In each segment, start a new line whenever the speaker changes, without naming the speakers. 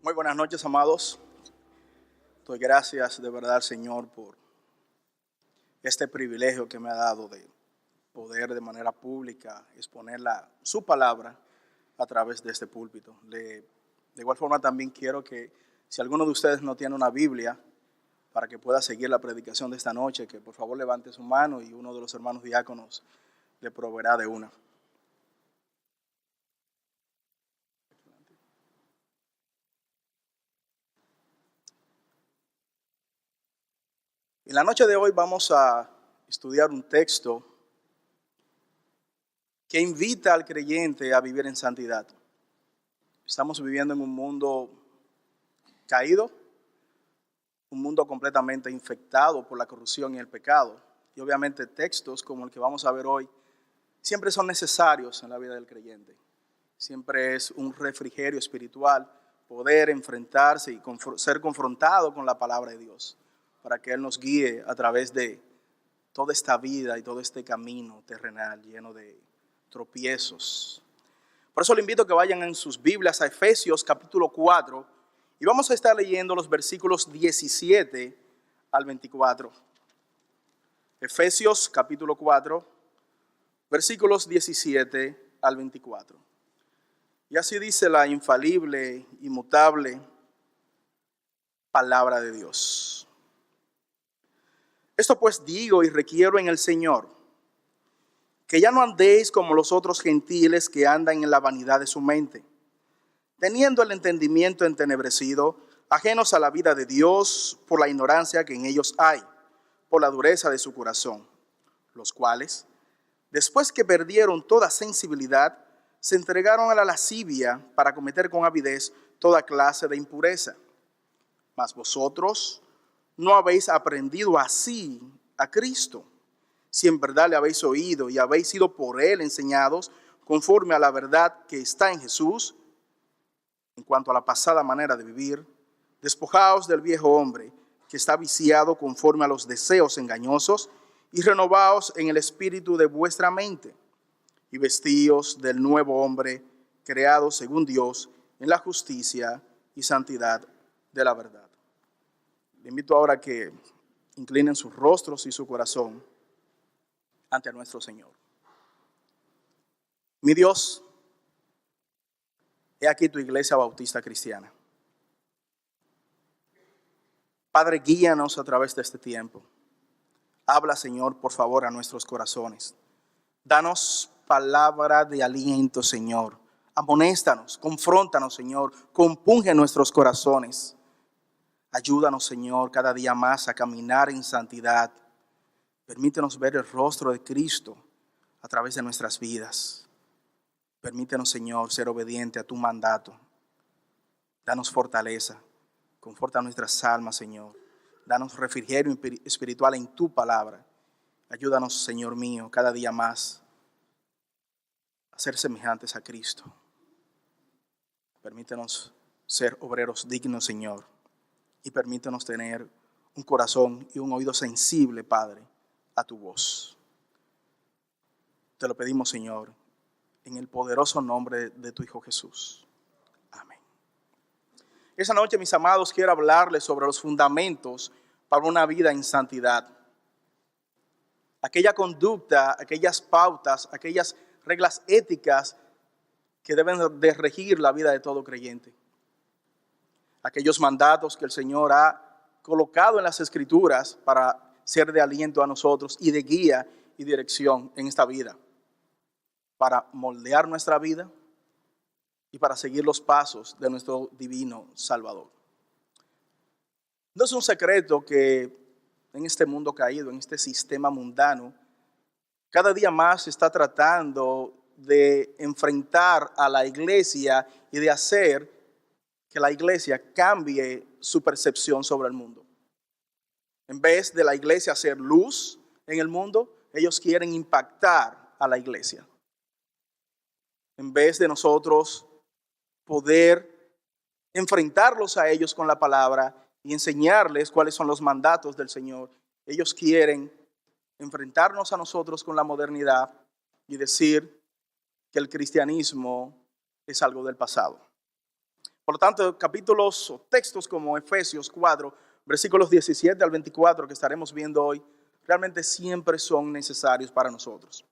Muy buenas noches, amados. Doy gracias de verdad al Señor por este privilegio que me ha dado de poder de manera pública exponer su palabra a través de este púlpito. De igual forma también quiero que si alguno de ustedes no tiene una Biblia, para que pueda seguir la predicación de esta noche, que por favor levante su mano y uno de los hermanos diáconos le proveerá de una. En la noche de hoy vamos a estudiar un texto que invita al creyente a vivir en santidad. Estamos viviendo en un mundo caído, un mundo completamente infectado por la corrupción y el pecado. Y obviamente textos como el que vamos a ver hoy siempre son necesarios en la vida del creyente. Siempre es un refrigerio espiritual poder enfrentarse y ser confrontado con la palabra de Dios, para que Él nos guíe a través de toda esta vida y todo este camino terrenal lleno de tropiezos. Por eso le invito a que vayan en sus Biblias a Efesios capítulo 4 y vamos a estar leyendo los versículos 17 al 24. Efesios capítulo 4, versículos 17 al 24. Y así dice la infalible, inmutable palabra de Dios. Esto pues digo y requiero en el Señor, que ya no andéis como los otros gentiles que andan en la vanidad de su mente, teniendo el entendimiento entenebrecido, ajenos a la vida de Dios por la ignorancia que en ellos hay, por la dureza de su corazón, los cuales, después que perdieron toda sensibilidad, se entregaron a la lascivia para cometer con avidez toda clase de impureza. Mas vosotros no habéis aprendido así a Cristo, si en verdad le habéis oído y habéis sido por Él enseñados conforme a la verdad que está en Jesús. En cuanto a la pasada manera de vivir, despojaos del viejo hombre que está viciado conforme a los deseos engañosos y renovaos en el espíritu de vuestra mente y vestíos del nuevo hombre creado según Dios en la justicia y santidad de la verdad. Le invito ahora a que inclinen sus rostros y su corazón ante nuestro Señor. Mi Dios, he aquí tu iglesia bautista cristiana. Padre, guíanos a través de este tiempo. Habla, Señor, por favor, a nuestros corazones. Danos palabra de aliento, Señor. Amonéstanos, confróntanos, Señor. Compunge nuestros corazones. Ayúdanos, Señor, cada día más a caminar en santidad. Permítenos ver el rostro de Cristo a través de nuestras vidas. Permítenos, Señor, ser obediente a tu mandato. Danos fortaleza. Conforta nuestras almas, Señor. Danos refrigerio espiritual en tu palabra. Ayúdanos, Señor mío, cada día más a ser semejantes a Cristo. Permítenos ser obreros dignos, Señor. Y permítenos tener un corazón y un oído sensible, Padre, a tu voz. Te lo pedimos, Señor, en el poderoso nombre de tu Hijo Jesús. Amén. Esta noche, mis amados, quiero hablarles sobre los fundamentos para una vida en santidad. Aquella conducta, aquellas pautas, aquellas reglas éticas que deben de regir la vida de todo creyente. Aquellos mandatos que el Señor ha colocado en las Escrituras para ser de aliento a nosotros y de guía y dirección en esta vida, para moldear nuestra vida y para seguir los pasos de nuestro divino Salvador. No es un secreto que en este mundo caído, en este sistema mundano, cada día más se está tratando de enfrentar a la iglesia y de hacer que la iglesia cambie su percepción sobre el mundo. En vez de la iglesia hacer luz en el mundo, ellos quieren impactar a la iglesia. En vez de nosotros poder enfrentarlos a ellos con la palabra y enseñarles cuáles son los mandatos del Señor, ellos quieren enfrentarnos a nosotros con la modernidad y decir que el cristianismo es algo del pasado. Por lo tanto, capítulos o textos como Efesios 4, versículos 17 al 24 que estaremos viendo hoy, realmente siempre son necesarios para nosotros.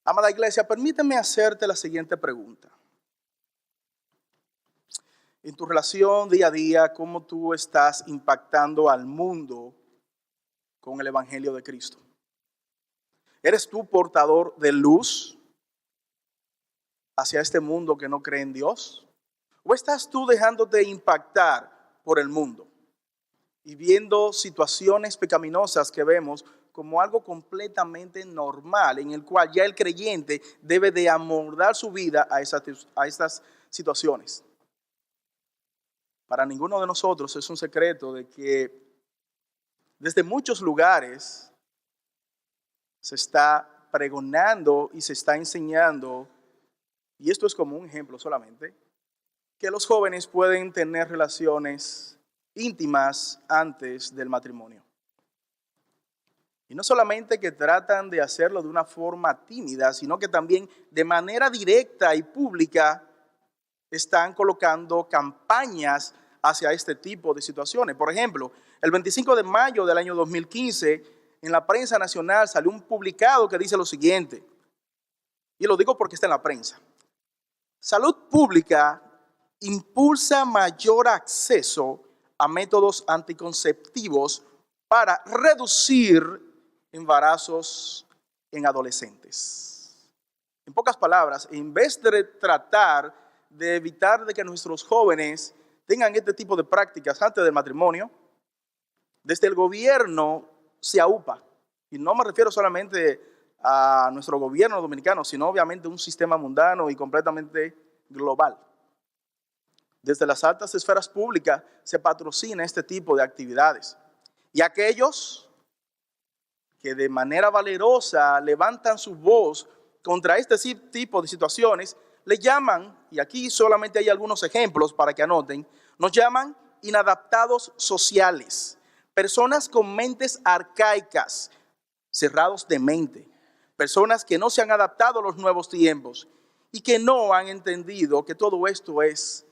Amada iglesia, permíteme hacerte la siguiente pregunta. En tu relación día a día, ¿cómo tú estás impactando al mundo con el Evangelio de Cristo? ¿Eres tú portador de luz hacia este mundo que no cree en Dios? ¿O estás tú dejándote impactar por el mundo y viendo situaciones pecaminosas que vemos como algo completamente normal, en el cual ya el creyente debe de amoldar su vida a estas situaciones? Para ninguno de nosotros es un secreto de que desde muchos lugares se está pregonando y se está enseñando, y esto es como un ejemplo solamente, que los jóvenes pueden tener relaciones íntimas antes del matrimonio. Y no solamente que tratan de hacerlo de una forma tímida, sino que también de manera directa y pública están colocando campañas hacia este tipo de situaciones. Por ejemplo, el 25 de mayo del año 2015, en la prensa nacional salió un publicado que dice lo siguiente, y lo digo porque está en la prensa. Salud Pública impulsa mayor acceso a métodos anticonceptivos para reducir embarazos en adolescentes. En pocas palabras, en vez de tratar de evitar de que nuestros jóvenes tengan este tipo de prácticas antes del matrimonio, desde el gobierno se aupa, y no me refiero solamente a nuestro gobierno dominicano, sino obviamente un sistema mundano y completamente global. Desde las altas esferas públicas se patrocina este tipo de actividades. Y aquellos que de manera valerosa levantan su voz contra este tipo de situaciones, le llaman, y aquí solamente hay algunos ejemplos para que anoten, nos llaman inadaptados sociales, personas con mentes arcaicas, cerrados de mente, personas que no se han adaptado a los nuevos tiempos y que no han entendido que todo esto es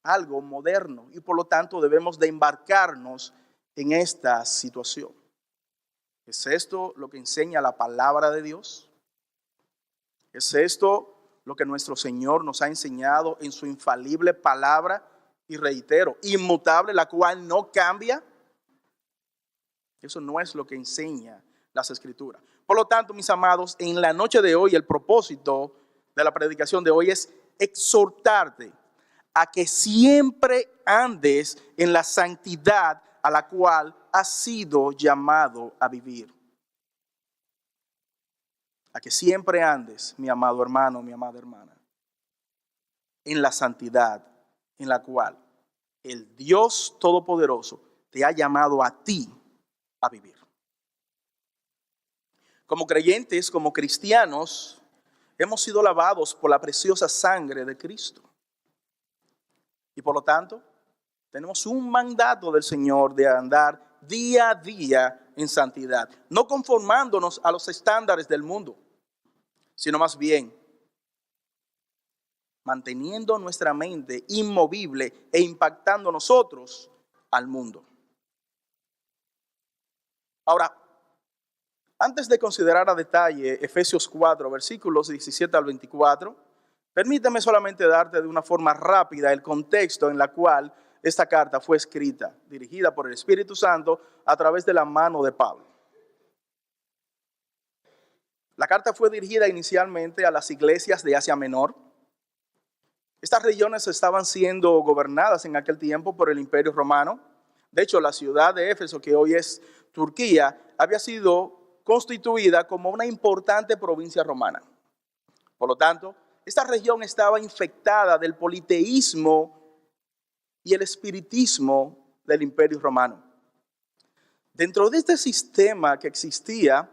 algo moderno y por lo tanto debemos de embarcarnos en esta situación. ¿Es esto lo que enseña la palabra de Dios? ¿Es esto lo que nuestro Señor nos ha enseñado en su infalible palabra? Y reitero, inmutable, la cual no cambia. Eso no es lo que enseña las Escrituras. Por lo tanto, mis amados, en la noche de hoy, el propósito de la predicación de hoy es exhortarte a que siempre andes en la santidad a la cual has sido llamado a vivir. A que siempre andes, mi amado hermano, mi amada hermana, en la santidad en la cual el Dios Todopoderoso te ha llamado a ti a vivir. Como creyentes, como cristianos, hemos sido lavados por la preciosa sangre de Cristo. Y por lo tanto, tenemos un mandato del Señor de andar día a día en santidad, no conformándonos a los estándares del mundo, sino más bien manteniendo nuestra mente inmovible e impactando nosotros al mundo. Ahora, antes de considerar a detalle Efesios 4, versículos 17 al 24, permíteme solamente darte de una forma rápida el contexto en la cual esta carta fue escrita, dirigida por el Espíritu Santo a través de la mano de Pablo. La carta fue dirigida inicialmente a las iglesias de Asia Menor. Estas regiones estaban siendo gobernadas en aquel tiempo por el Imperio Romano. De hecho, la ciudad de Éfeso, que hoy es Turquía, había sido constituida como una importante provincia romana. Por lo tanto, esta región estaba infectada del politeísmo y el espiritismo del Imperio Romano. Dentro de este sistema que existía,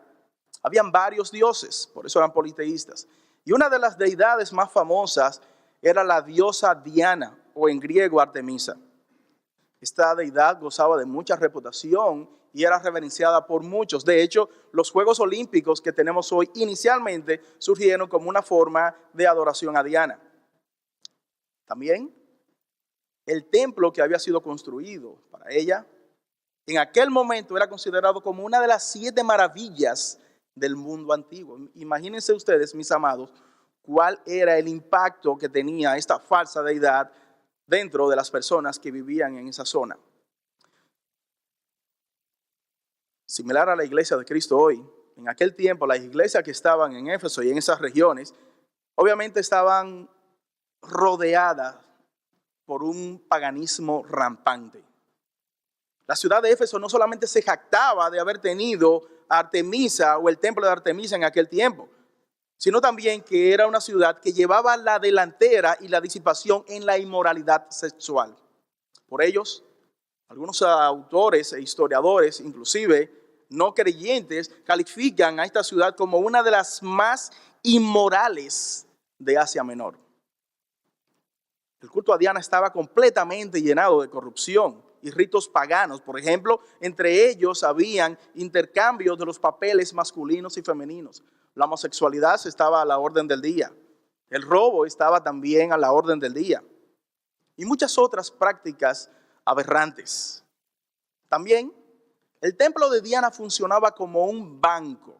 habían varios dioses, por eso eran politeístas. Y una de las deidades más famosas era la diosa Diana, o en griego Artemisa. Esta deidad gozaba de mucha reputación y era reverenciada por muchos. De hecho, los Juegos Olímpicos que tenemos hoy inicialmente surgieron como una forma de adoración a Diana. También el templo que había sido construido para ella, en aquel momento era considerado como una de las 7 maravillas del mundo antiguo. Imagínense ustedes, mis amados, cuál era el impacto que tenía esta falsa deidad dentro de las personas que vivían en esa zona. Similar a la iglesia de Cristo hoy, en aquel tiempo las iglesias que estaban en Éfeso y en esas regiones, obviamente estaban rodeadas por un paganismo rampante. La ciudad de Éfeso no solamente se jactaba de haber tenido a Artemisa o el templo de Artemisa en aquel tiempo, sino también que era una ciudad que llevaba la delantera y la disipación en la inmoralidad sexual. Por ellos, algunos autores e historiadores, inclusive no creyentes, califican a esta ciudad como una de las más inmorales de Asia Menor. El culto a Diana estaba completamente llenado de corrupción y ritos paganos. Por ejemplo, entre ellos habían intercambios de los papeles masculinos y femeninos. La homosexualidad estaba a la orden del día. El robo estaba también a la orden del día. Y muchas otras prácticas aberrantes. También, el templo de Diana funcionaba como un banco,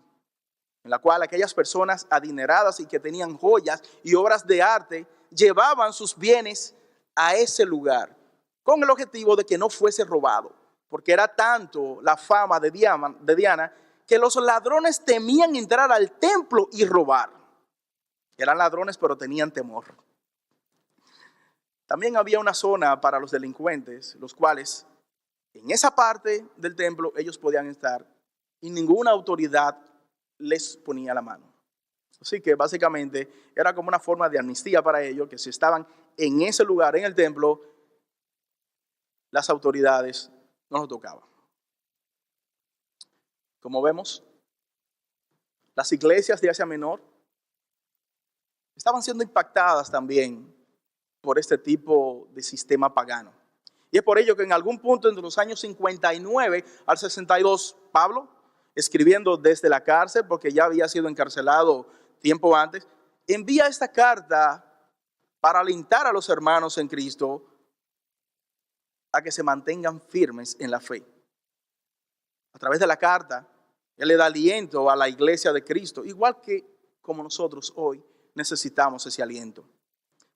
en la cual aquellas personas adineradas y que tenían joyas y obras de arte llevaban sus bienes a ese lugar, con el objetivo de que no fuese robado, porque era tanto la fama de Diana que los ladrones temían entrar al templo y robar. Eran ladrones, pero tenían temor. También había una zona para los delincuentes, los cuales en esa parte del templo ellos podían estar y ninguna autoridad les ponía la mano. Así que básicamente era como una forma de amnistía para ellos, que si estaban en ese lugar, en el templo, las autoridades no los tocaban. Como vemos, las iglesias de Asia Menor estaban siendo impactadas también por este tipo de sistema pagano. Y es por ello que en algún punto entre los años 59 al 62, Pablo, escribiendo desde la cárcel, porque ya había sido encarcelado tiempo antes, envía esta carta para alentar a los hermanos en Cristo a que se mantengan firmes en la fe. A través de la carta, él le da aliento a la iglesia de Cristo, igual que como nosotros hoy necesitamos ese aliento.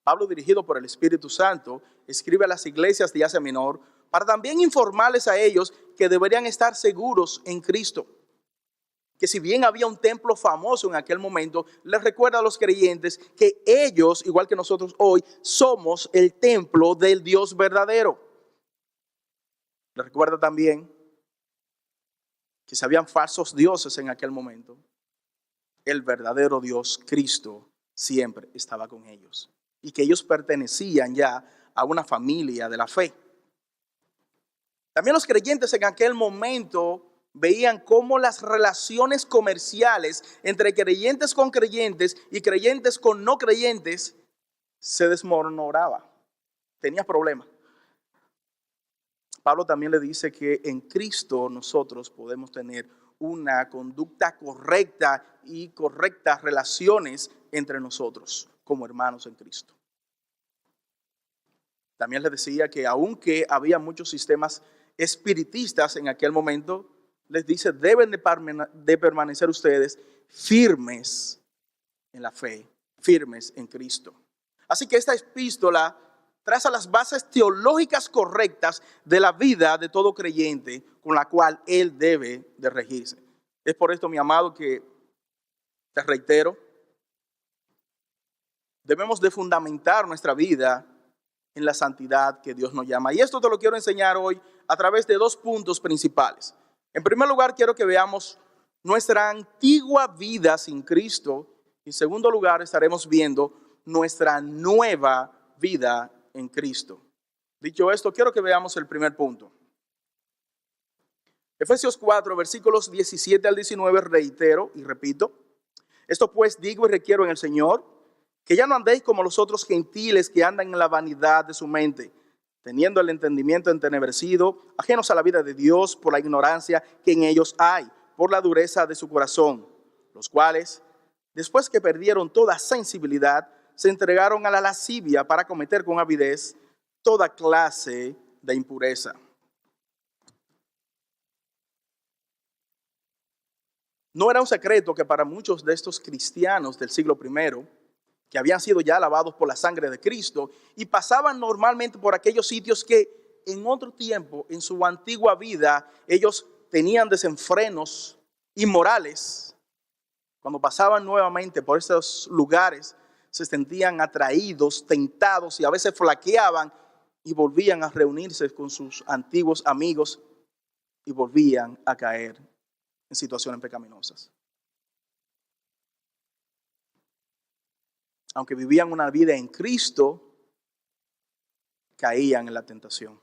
Pablo, dirigido por el Espíritu Santo, escribe a las iglesias de Asia Menor para también informarles a ellos que deberían estar seguros en Cristo. Que si bien había un templo famoso en aquel momento, les recuerda a los creyentes que ellos, igual que nosotros hoy, somos el templo del Dios verdadero. Les recuerda también que si habían falsos dioses en aquel momento, el verdadero Dios, Cristo, siempre estaba con ellos. Y que ellos pertenecían ya a una familia de la fe. También los creyentes en aquel momento veían cómo las relaciones comerciales entre creyentes con creyentes y creyentes con no creyentes se desmoronaba. Tenía problemas. Pablo también le dice que en Cristo nosotros podemos tener una conducta correcta y correctas relaciones entre nosotros como hermanos en Cristo. También le decía que aunque había muchos sistemas espiritistas en aquel momento, les dice, deben de permanecer ustedes firmes en la fe, firmes en Cristo. Así que esta epístola traza las bases teológicas correctas de la vida de todo creyente con la cual él debe de regirse. Es por esto, mi amado, que te reitero, debemos de fundamentar nuestra vida en la santidad que Dios nos llama. Y esto te lo quiero enseñar hoy a través de 2 puntos principales. En primer lugar, quiero que veamos nuestra antigua vida sin Cristo. En segundo lugar, estaremos viendo nuestra nueva vida en Cristo. Dicho esto, quiero que veamos el primer punto. Efesios 4, versículos 17 al 19, reitero y repito. Esto pues digo y requiero en el Señor, que ya no andéis como los otros gentiles que andan en la vanidad de su mente, teniendo el entendimiento entenebrecido, ajenos a la vida de Dios por la ignorancia que en ellos hay, por la dureza de su corazón, los cuales, después que perdieron toda sensibilidad, se entregaron a la lascivia para cometer con avidez toda clase de impureza. No era un secreto que para muchos de estos cristianos del siglo I, que habían sido ya lavados por la sangre de Cristo y pasaban normalmente por aquellos sitios que en otro tiempo, en su antigua vida, ellos tenían desenfrenos inmorales, cuando pasaban nuevamente por estos lugares, se sentían atraídos, tentados y a veces flaqueaban y volvían a reunirse con sus antiguos amigos y volvían a caer en situaciones pecaminosas. Aunque vivían una vida en Cristo, caían en la tentación.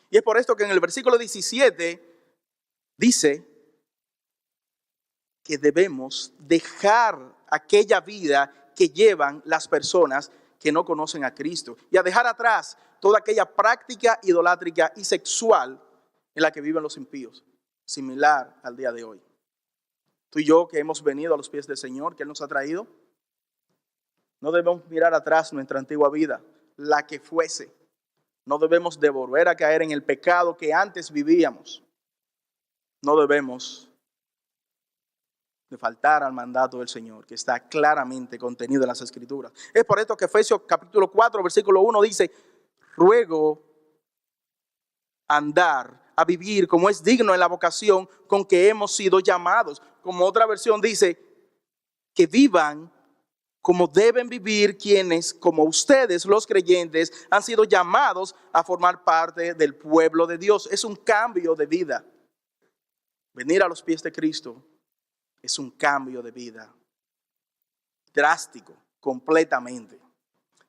Y es por esto que en el versículo 17 dice que debemos dejar aquella vida que llevan las personas que no conocen a Cristo y a dejar atrás toda aquella práctica idolátrica y sexual en la que viven los impíos, similar al día de hoy. Tú y yo que hemos venido a los pies del Señor, que Él nos ha traído, no debemos mirar atrás nuestra antigua vida, la que fuese. No debemos de volver a caer en el pecado que antes vivíamos. No debemos de faltar al mandato del Señor, que está claramente contenido en las Escrituras. Es por esto que Efesios capítulo 4, versículo 1 dice, ruego andar a vivir como es digno en la vocación con que hemos sido llamados. Como otra versión dice, que vivan como deben vivir quienes, como ustedes, los creyentes, han sido llamados a formar parte del pueblo de Dios. Es un cambio de vida. Venir a los pies de Cristo es un cambio de vida drástico, completamente.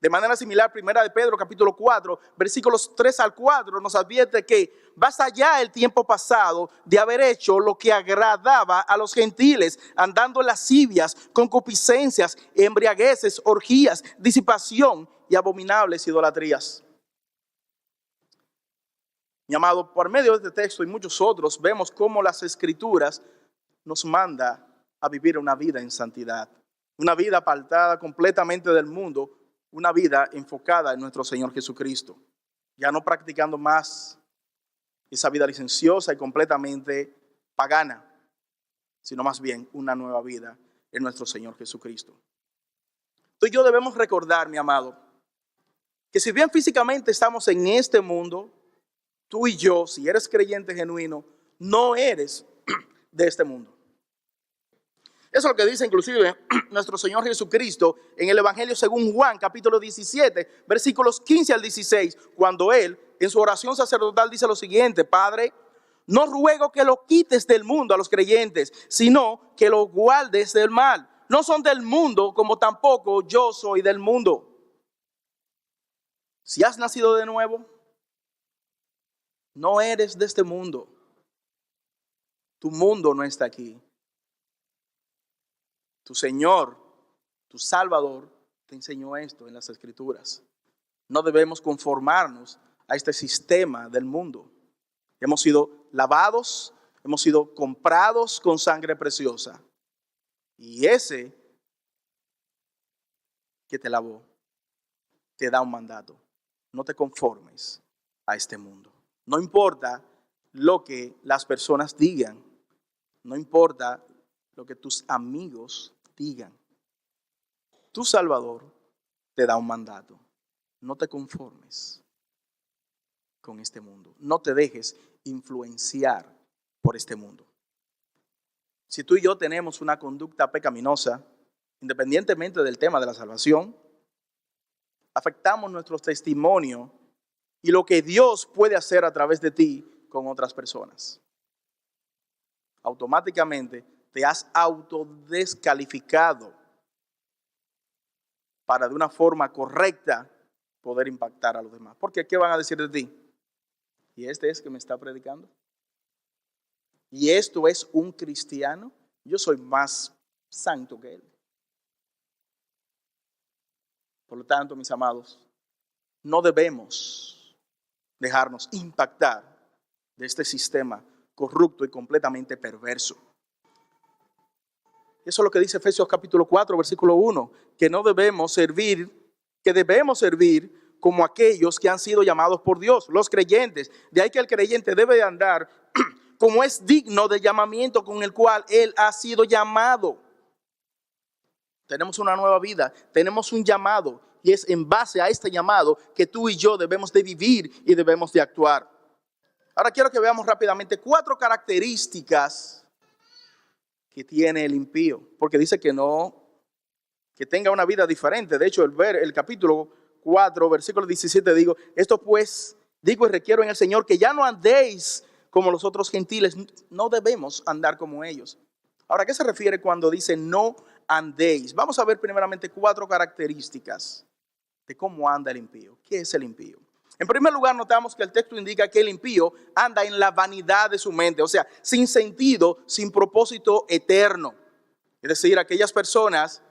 De manera similar, primera de Pedro, capítulo 4, versículos 3 al 4, nos advierte que basta ya el tiempo pasado de haber hecho lo que agradaba a los gentiles, andando en lascivias, concupiscencias, embriagueces, orgías, disipación y abominables idolatrías. Mi amado, por medio de este texto y muchos otros, vemos cómo las Escrituras nos manda a vivir una vida en santidad, una vida apartada completamente del mundo, una vida enfocada en nuestro Señor Jesucristo, ya no practicando más esa vida licenciosa y completamente pagana, sino más bien una nueva vida en nuestro Señor Jesucristo. Tú y yo debemos recordar, mi amado, que si bien físicamente estamos en este mundo, tú y yo, si eres creyente genuino, no eres de este mundo. Eso es lo que dice inclusive nuestro Señor Jesucristo en el Evangelio según Juan, capítulo 17, versículos 15 al 16, cuando Él, en su oración sacerdotal, dice lo siguiente: Padre, no ruego que lo quites del mundo a los creyentes, sino que lo guardes del mal. No son del mundo, como tampoco yo soy del mundo. Si has nacido de nuevo, no eres de este mundo. Tu mundo no está aquí. Tu Señor, tu Salvador, te enseñó esto en las Escrituras. No debemos conformarnos a este sistema del mundo. Hemos sido lavados, hemos sido comprados con sangre preciosa. Y ese que te lavó te da un mandato. No te conformes a este mundo. No importa lo que las personas digan. No importa lo que tus amigos digan. Tu Salvador te da un mandato. No te conformes con este mundo. No te dejes influenciar por este mundo. Si tú y yo tenemos una conducta pecaminosa, independientemente del tema de la salvación, afectamos nuestro testimonio y lo que Dios puede hacer a través de ti con otras personas. Automáticamente te has autodescalificado para de una forma correcta poder impactar a los demás. Porque ¿qué van a decir de ti? ¿Y este es que me está predicando? ¿Y esto es un cristiano? Yo soy más santo que él. Por lo tanto, mis amados, no debemos dejarnos impactar de este sistema corrupto y completamente perverso. Eso es lo que dice Efesios capítulo 4, versículo 1, que debemos servir como aquellos que han sido llamados por Dios, los creyentes. De ahí que el creyente debe de andar como es digno del llamamiento con el cual él ha sido llamado. Tenemos una nueva vida, tenemos un llamado, y es en base a este llamado que tú y yo debemos de vivir y debemos de actuar. Ahora quiero que veamos rápidamente 4 características que tiene el impío, porque dice que tenga una vida diferente. De hecho, el capítulo 4, versículo 17, esto pues digo y requiero en el Señor que ya no andéis como los otros gentiles, no debemos andar como ellos. Ahora, ¿a qué se refiere cuando dice no andéis? Vamos a ver primeramente 4 características de cómo anda el impío. ¿Qué es el impío? En primer lugar, notamos que el texto indica que el impío anda en la vanidad de su mente, o sea, sin sentido, sin propósito eterno. Es decir, aquellas personas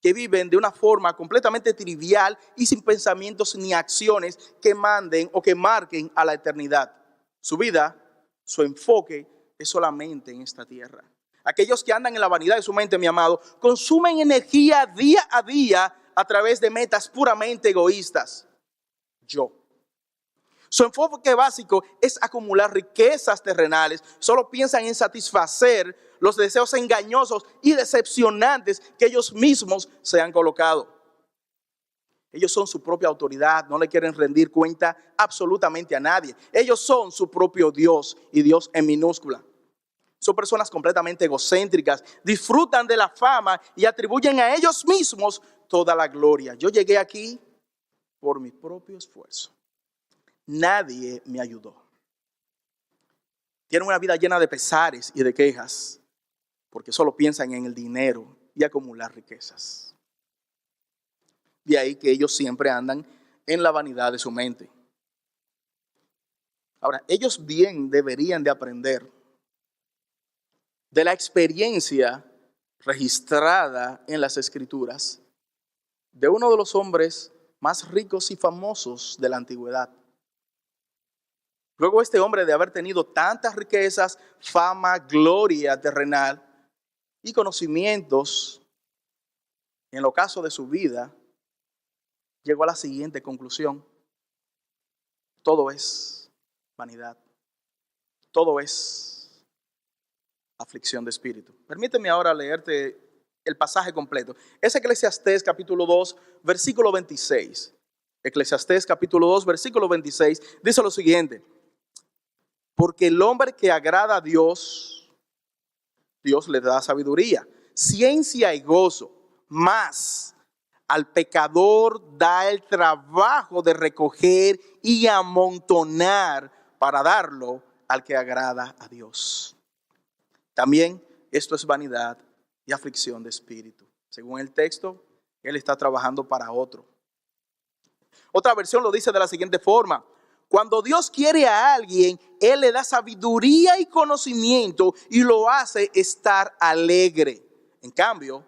que viven de una forma completamente trivial y sin pensamientos ni acciones que manden o que marquen a la eternidad. Su vida, su enfoque es solamente en esta tierra. Aquellos que andan en la vanidad de su mente, mi amado, consumen energía día a día a través de metas puramente egoístas. Su enfoque básico es acumular riquezas terrenales. Solo piensan en satisfacer los deseos engañosos y decepcionantes que ellos mismos se han colocado. Ellos son su propia autoridad, no le quieren rendir cuenta absolutamente a nadie. Ellos son su propio Dios, y Dios en minúscula. Son personas completamente egocéntricas, disfrutan de la fama y atribuyen a ellos mismos toda la gloria. Yo llegué aquí por mi propio esfuerzo. Nadie me ayudó. Tienen una vida llena de pesares y de quejas, porque solo piensan en el dinero y acumular riquezas. De ahí que ellos siempre andan en la vanidad de su mente. Ahora, ellos bien deberían de aprender de la experiencia registrada en las Escrituras de uno de los hombres más ricos y famosos de la antigüedad. Luego este hombre, de haber tenido tantas riquezas, fama, gloria terrenal y conocimientos, en el ocaso de su vida, llegó a la siguiente conclusión: todo es vanidad, todo es aflicción de espíritu. Permíteme ahora leerte el pasaje completo. Es Eclesiastés capítulo 2, versículo 26. Eclesiastés capítulo 2, versículo 26, dice lo siguiente: porque el hombre que agrada a Dios, Dios le da sabiduría, ciencia y gozo, mas al pecador da el trabajo de recoger y amontonar para darlo al que agrada a Dios. También esto es vanidad y aflicción de espíritu. Según el texto, él está trabajando para otro. Otra versión lo dice de la siguiente forma: cuando Dios quiere a alguien, Él le da sabiduría y conocimiento y lo hace estar alegre. En cambio,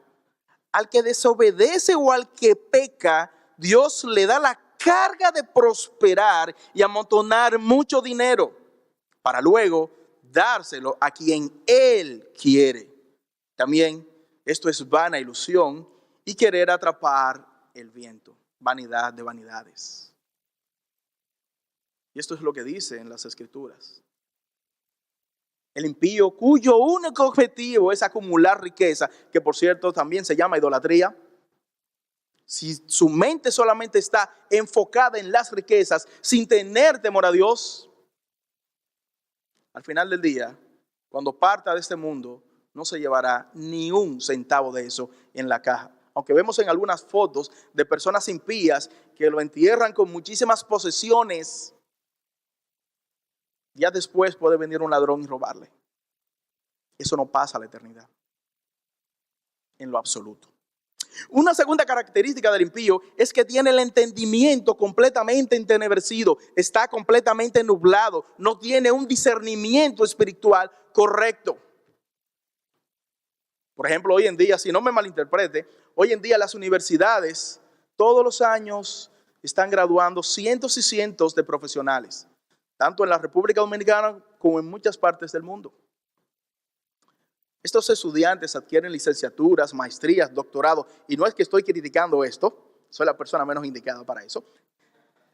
al que desobedece o al que peca, Dios le da la carga de prosperar y amontonar mucho dinero para luego dárselo a quien Él quiere. También esto es vana ilusión y querer atrapar el viento. Vanidad de vanidades. Y esto es lo que dice en las Escrituras. El impío, cuyo único objetivo es acumular riqueza, que por cierto también se llama idolatría. Si su mente solamente está enfocada en las riquezas sin tener temor a Dios, al final del día, cuando parta de este mundo, no se llevará ni un centavo de eso en la caja. Aunque vemos en algunas fotos de personas impías que lo entierran con muchísimas posesiones, ya después puede venir un ladrón y robarle. Eso no pasa a la eternidad, en lo absoluto. Una segunda característica del impío es que tiene el entendimiento completamente entenebrecido, está completamente nublado, no tiene un discernimiento espiritual correcto. Por ejemplo, hoy en día, si no me malinterprete, hoy en día las universidades todos los años están graduando cientos y cientos de profesionales, tanto en la República Dominicana como en muchas partes del mundo. Estos estudiantes adquieren licenciaturas, maestrías, doctorados, y no es que estoy criticando esto, soy la persona menos indicada para eso.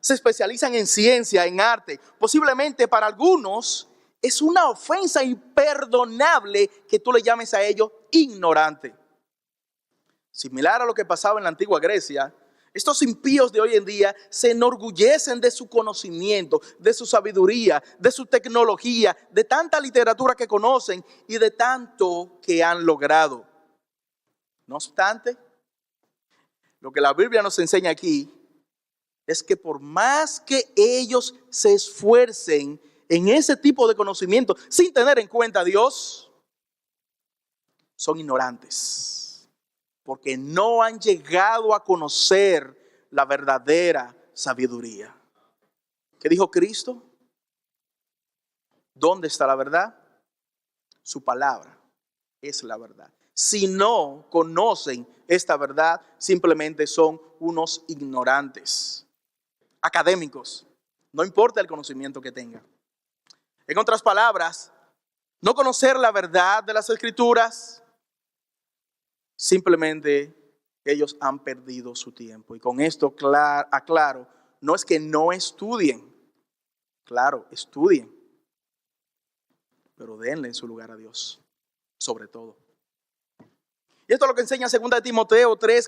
se especializan en ciencia, en arte. Posiblemente para algunos es una ofensa imperdonable que tú le llames a ellos ignorante. Similar a lo que pasaba en la antigua Grecia, estos impíos de hoy en día se enorgullecen de su conocimiento, de su sabiduría, de su tecnología, de tanta literatura que conocen y de tanto que han logrado. No obstante, lo que la Biblia nos enseña aquí es que por más que ellos se esfuercen en ese tipo de conocimiento sin tener en cuenta a Dios, son ignorantes. Porque no han llegado a conocer la verdadera sabiduría. ¿Qué dijo Cristo? ¿Dónde está la verdad? Su palabra es la verdad. Si no conocen esta verdad, simplemente son unos ignorantes, académicos. No importa el conocimiento que tengan. En otras palabras, no conocer la verdad de las Escrituras, simplemente ellos han perdido su tiempo. Y con esto aclaro, no es que no estudien. Claro, estudien. Pero denle en su lugar a Dios, sobre todo. Y esto es lo que enseña 2 de Timoteo 3,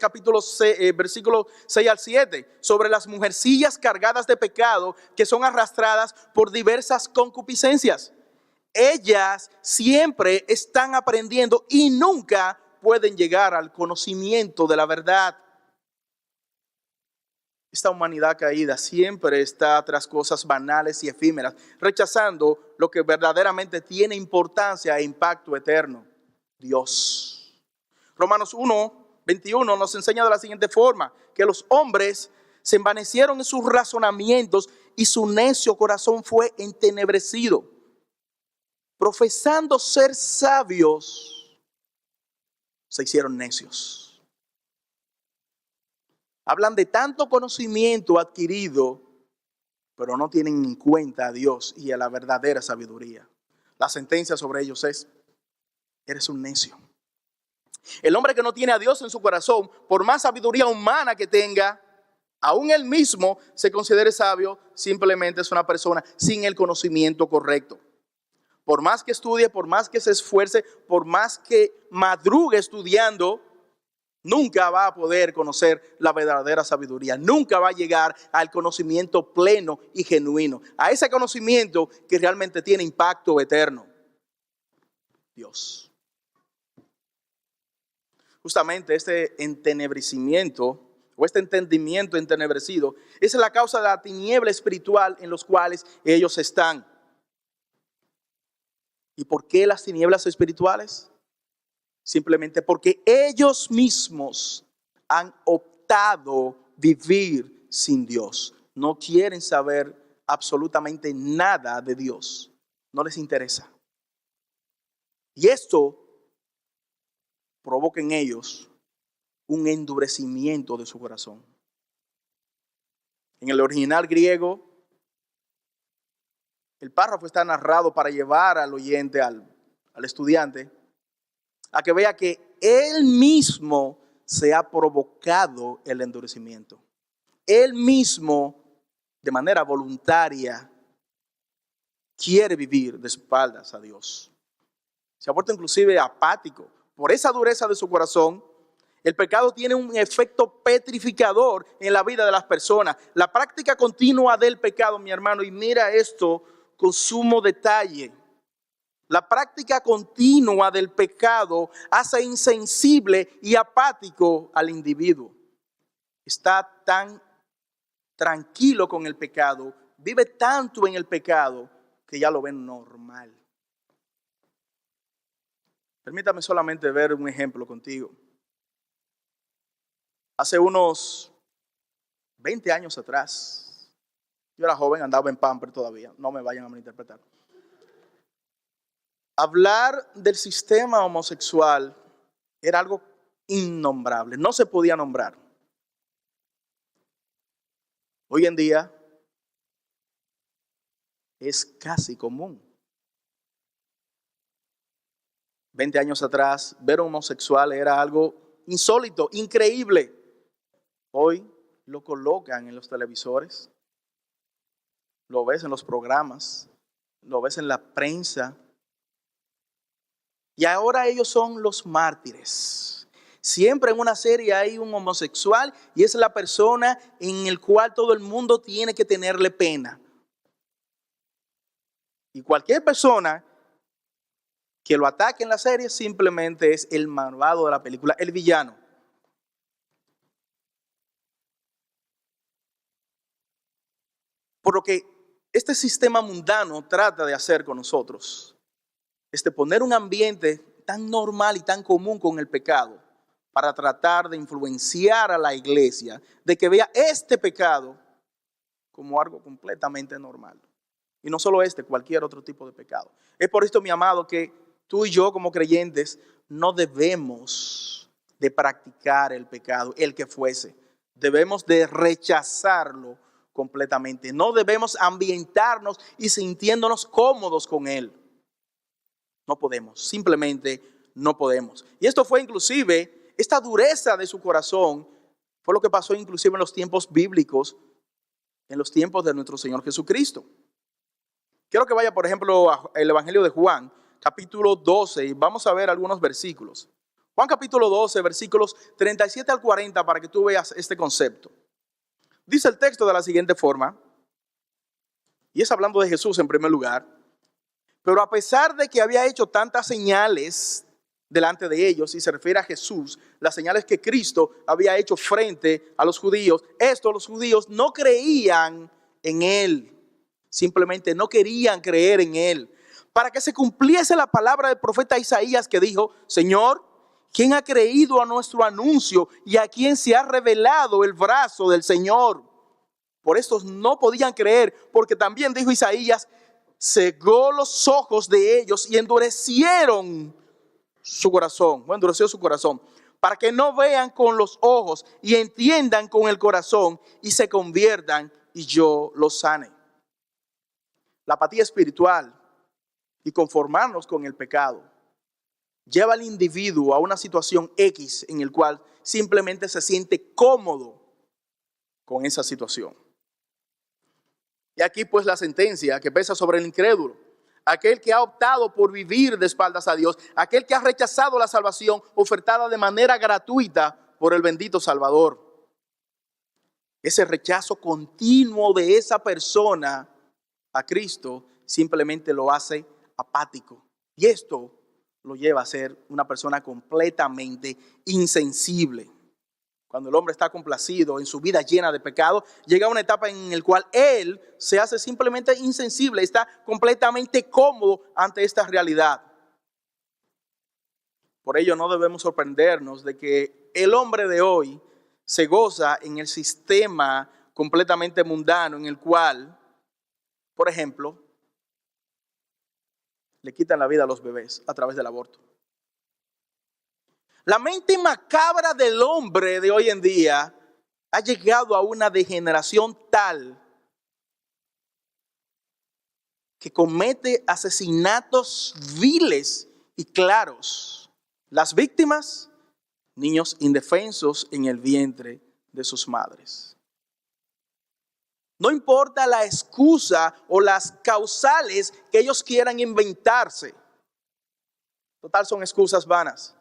versículos 6 al 7, sobre las mujercillas cargadas de pecado que son arrastradas por diversas concupiscencias. Ellas siempre están aprendiendo y nunca pueden llegar al conocimiento de la verdad. Esta humanidad caída siempre está tras cosas banales y efímeras, rechazando lo que verdaderamente tiene importancia e impacto eterno: Dios. Romanos 1:21 nos enseña de la siguiente forma: que los hombres se envanecieron en sus razonamientos y su necio corazón fue entenebrecido. Profesando ser sabios, se hicieron necios. Hablan de tanto conocimiento adquirido, pero no tienen en cuenta a Dios y a la verdadera sabiduría. La sentencia sobre ellos es: eres un necio. El hombre que no tiene a Dios en su corazón, por más sabiduría humana que tenga, aún él mismo se considere sabio, simplemente es una persona sin el conocimiento correcto. Por más que estudie, por más que se esfuerce, por más que madrugue estudiando, nunca va a poder conocer la verdadera sabiduría. Nunca va a llegar al conocimiento pleno y genuino. A ese conocimiento que realmente tiene impacto eterno: Dios. Justamente este entenebrecimiento o este entendimiento entenebrecido es la causa de la tiniebla espiritual en los cuales ellos están. ¿Y por qué las tinieblas espirituales? Simplemente porque ellos mismos han optado vivir sin Dios. No quieren saber absolutamente nada de Dios. No les interesa. Y esto provoca en ellos un endurecimiento de su corazón. En el original griego, el párrafo está narrado para llevar al oyente, al estudiante, a que vea que él mismo se ha provocado el endurecimiento. Él mismo, de manera voluntaria, quiere vivir de espaldas a Dios. Se ha vuelto inclusive apático. Por esa dureza de su corazón, el pecado tiene un efecto petrificador en la vida de las personas. La práctica continua del pecado, mi hermano, y mira esto con sumo detalle. La práctica continua del pecado hace insensible y apático al individuo. Está tan tranquilo con el pecado, vive tanto en el pecado que ya lo ven normal. Permítame solamente ver un ejemplo contigo. Hace unos 20 años atrás, yo era joven, andaba en Pamper todavía, no me vayan a malinterpretar. Hablar del sistema homosexual era algo innombrable, no se podía nombrar. Hoy en día es casi común. 20 años atrás, ver a un homosexual era algo insólito, increíble. Hoy lo colocan en los televisores, lo ves en los programas, lo ves en la prensa. Y ahora ellos son los mártires. Siempre en una serie hay un homosexual y es la persona en el cual todo el mundo tiene que tenerle pena. Y cualquier persona que lo ataque en la serie simplemente es el malvado de la película, el villano. Por lo que este sistema mundano trata de hacer con nosotros es de poner un ambiente tan normal y tan común con el pecado para tratar de influenciar a la iglesia de que vea este pecado como algo completamente normal. Y no solo cualquier otro tipo de pecado. Es por esto, mi amado, que tú y yo como creyentes no debemos de practicar el pecado, el que fuese. Debemos de rechazarlo completamente. No debemos ambientarnos y sintiéndonos cómodos con él. No podemos, simplemente no podemos. Y esto fue inclusive, esta dureza de su corazón, fue lo que pasó inclusive en los tiempos bíblicos, en los tiempos de nuestro Señor Jesucristo. Quiero que vaya, por ejemplo, al Evangelio de Juan, capítulo 12, y vamos a ver algunos versículos. Juan capítulo 12, versículos 37 al 40, para que tú veas este concepto. Dice el texto de la siguiente forma, y es hablando de Jesús en primer lugar: pero a pesar de que había hecho tantas señales delante de ellos, y se refiere a Jesús, las señales que Cristo había hecho frente a los judíos, los judíos no creían en él. Simplemente no querían creer en él. Para que se cumpliese la palabra del profeta Isaías que dijo: Señor, ¿quién ha creído a nuestro anuncio y a quién se ha revelado el brazo del Señor? Por estos no podían creer, porque también dijo Isaías: cegó los ojos de ellos y endurecieron su corazón. Endureció su corazón, para que no vean con los ojos y entiendan con el corazón y se conviertan y yo los sane. La apatía espiritual y conformarnos con el pecado lleva al individuo a una situación X en el cual simplemente se siente cómodo con esa situación. Y aquí pues la sentencia que pesa sobre el incrédulo, aquel que ha optado por vivir de espaldas a Dios, aquel que ha rechazado la salvación ofertada de manera gratuita por el bendito Salvador. Ese rechazo continuo de esa persona a Cristo simplemente lo hace apático. Y esto lo lleva a ser una persona completamente insensible. Cuando el hombre está complacido en su vida llena de pecado, llega a una etapa en la cual él se hace simplemente insensible, está completamente cómodo ante esta realidad. Por ello no debemos sorprendernos de que el hombre de hoy se goza en el sistema completamente mundano en el cual, por ejemplo, le quitan la vida a los bebés a través del aborto. La mente macabra del hombre de hoy en día ha llegado a una degeneración tal que comete asesinatos viles y claros. Las víctimas, niños indefensos en el vientre de sus madres. No importa la excusa o las causales que ellos quieran inventarse. Total, son excusas vanas.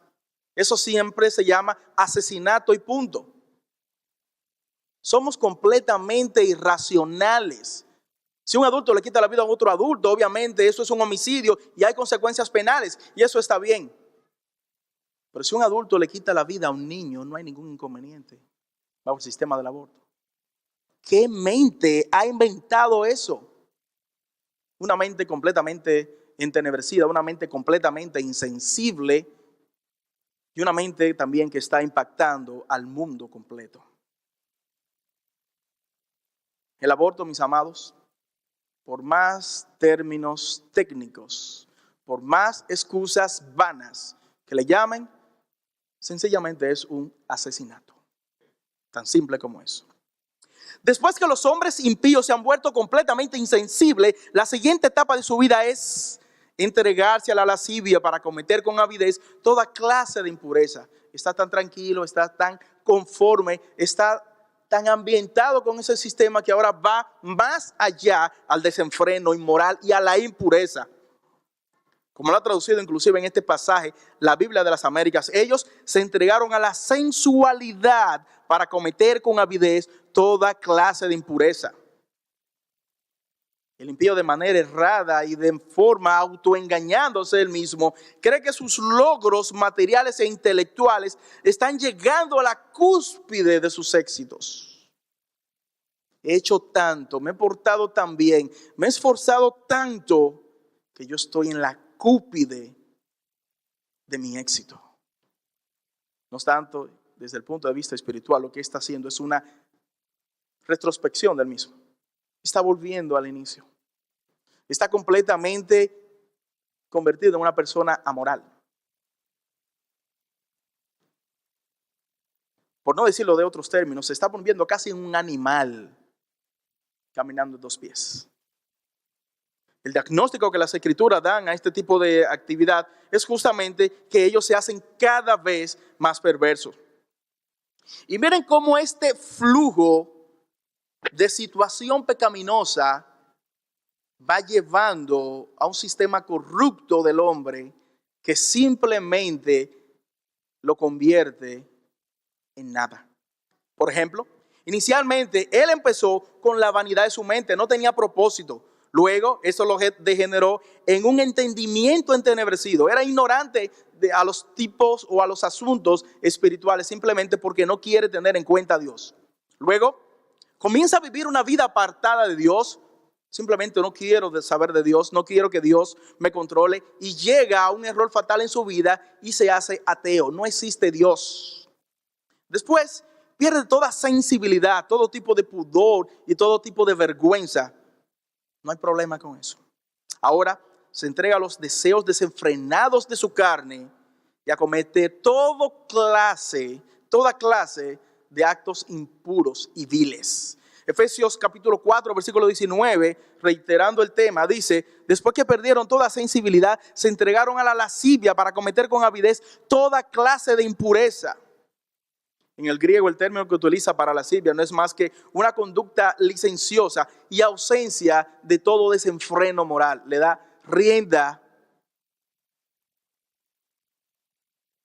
Eso siempre se llama asesinato y punto. Somos completamente irracionales. Si un adulto le quita la vida a otro adulto, obviamente eso es un homicidio y hay consecuencias penales y eso está bien. Pero si un adulto le quita la vida a un niño, no hay ningún inconveniente bajo el sistema del aborto. ¿Qué mente ha inventado eso? Una mente completamente entenebrecida, una mente completamente insensible y una mente también que está impactando al mundo completo. El aborto, mis amados, por más términos técnicos, por más excusas vanas que le llamen, sencillamente es un asesinato. Tan simple como eso. Después que los hombres impíos se han vuelto completamente insensibles, la siguiente etapa de su vida es entregarse a la lascivia para cometer con avidez toda clase de impureza. Está tan tranquilo, está tan conforme, está tan ambientado con ese sistema que ahora va más allá al desenfreno inmoral y a la impureza. Como lo ha traducido inclusive en este pasaje la Biblia de las Américas, ellos se entregaron a la sensualidad para cometer con avidez toda clase de impureza. El impío, de manera errada y de forma autoengañándose él mismo, cree que sus logros materiales e intelectuales están llegando a la cúspide de sus éxitos. He hecho tanto, me he portado tan bien, me he esforzado tanto que yo estoy en la cúspide de mi éxito. No obstante, desde el punto de vista espiritual, lo que está haciendo es una retrospección del mismo. Está volviendo al inicio. Está completamente convertido en una persona amoral. Por no decirlo de otros términos, se está volviendo casi un animal caminando en dos pies. El diagnóstico que las escrituras dan a este tipo de actividad es justamente que ellos se hacen cada vez más perversos. Y miren cómo este flujo de situación pecaminosa va llevando a un sistema corrupto del hombre que simplemente lo convierte en nada. Por ejemplo, inicialmente él empezó con la vanidad de su mente, no tenía propósito. Luego, eso lo degeneró en un entendimiento entenebrecido. Era ignorante a los tipos o a los asuntos espirituales simplemente porque no quiere tener en cuenta a Dios. Luego, comienza a vivir una vida apartada de Dios. Simplemente no quiero saber de Dios, no quiero que Dios me controle. Y llega a un error fatal en su vida y se hace ateo. No existe Dios. Después, pierde toda sensibilidad, todo tipo de pudor y todo tipo de vergüenza. No hay problema con eso. Ahora se entrega a los deseos desenfrenados de su carne y a cometer toda clase de actos impuros y viles. Efesios capítulo 4, versículo 19, reiterando el tema, dice: después que perdieron toda sensibilidad, se entregaron a la lascivia para cometer con avidez toda clase de impureza. En el griego, el término que utiliza para lascivia no es más que una conducta licenciosa y ausencia de todo desenfreno moral. Le da rienda